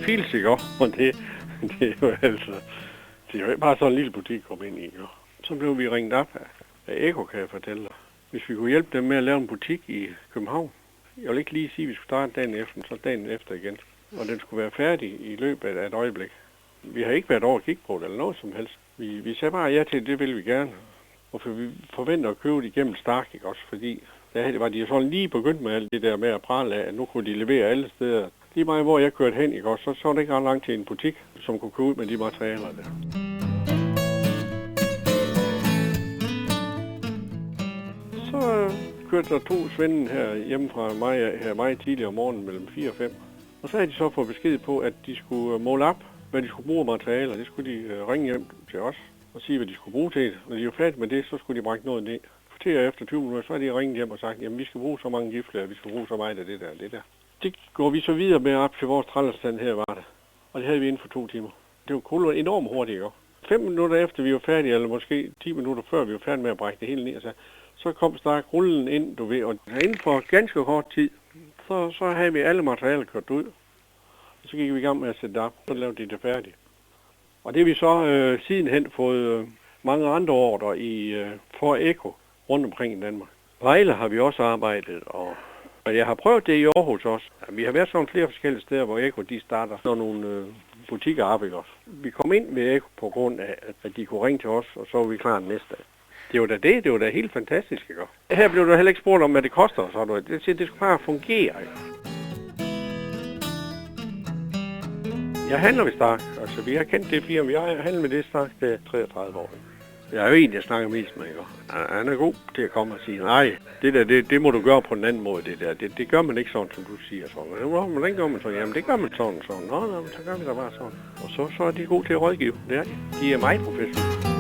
feels, ikke? Og det er jo altså... Det er jo ikke bare sådan en lille butik at komme ind i, ikke? Så blev vi ringet op af Eko, kan jeg fortælle dig. Hvis vi kunne hjælpe dem med at lave en butik i København. Jeg vil ikke lige sige, at vi skulle starte dagen efter, så dagen efter igen. Og den skulle være færdig i løbet af et øjeblik. Vi har ikke været over at kigge på det eller noget som helst. Vi sagde bare ja til, det vil vi gerne. Og for vi forventer at købe det igennem Stark, ikke også? Fordi der var de sådan lige begyndt med alt det der med at prale af, at nu kunne de levere alle steder. Lige meget hvor jeg kørte hen, ikke også? Så var det ikke ret langt til en butik, som kunne købe ud med de materialer der. Så kørte der 2 svende her hjemme fra mig her meget tidligere om morgenen mellem 4 og 5. Og så havde de så fået besked på, at de skulle måle op, hvad de skulle bruge af materialer. Det skulle de ringe hjem til os og sige, hvad de skulle bruge til. Når de var færdige med det, så skulle de brække noget ned. Kvarter efter 20 minutter, så har de ringet hjem og sagt, jamen vi skal bruge så mange gifler, vi skal bruge så meget af det der og det der. Det går vi så videre med op til vores trællerstand her, var det. Og det havde vi inden for 2 timer. Det var kun enormt hurtigt, jo. 5 minutter efter vi var færdige, eller måske 10 minutter før vi var færdige med at brække det hele ned, så kom Stark rullen ind, du ved, og inden for ganske kort tid, så havde vi alle materialer kørt ud. Og så gik vi i gang med at sætte det op, så lavede de det færdigt. Og det har vi så sidenhen fået mange andre ordre for Eko rundt omkring i Danmark. Vejle har vi også arbejdet, og jeg har prøvet det i Aarhus også. Vi har været sådan flere forskellige steder, hvor Eko de starter sådan nogle butikker op i os. Vi kom ind ved Eko på grund af, at de kunne ringe til os, og så var vi klar næste dag. Det var da helt fantastisk, ikke? Her blev der heller ikke spurgt om, hvad det koster og sådan noget. Det skulle bare fungere, ikke? Jeg handler ved Stark. Altså, vi har kendt det firma. Jeg har handlet med det Stark til 33 år. Jeg er jo en, jeg snakker mest med, ikke? Han er god til at komme og sige, nej, det må du gøre på en anden måde, det der. Det gør man ikke sådan, som du siger sådan. Hvordan gør man sådan? Jamen, det gør man sådan. Nå, så gør vi da bare sådan. Og så er de gode til at rådgive. Det er de. De er meget professionelle.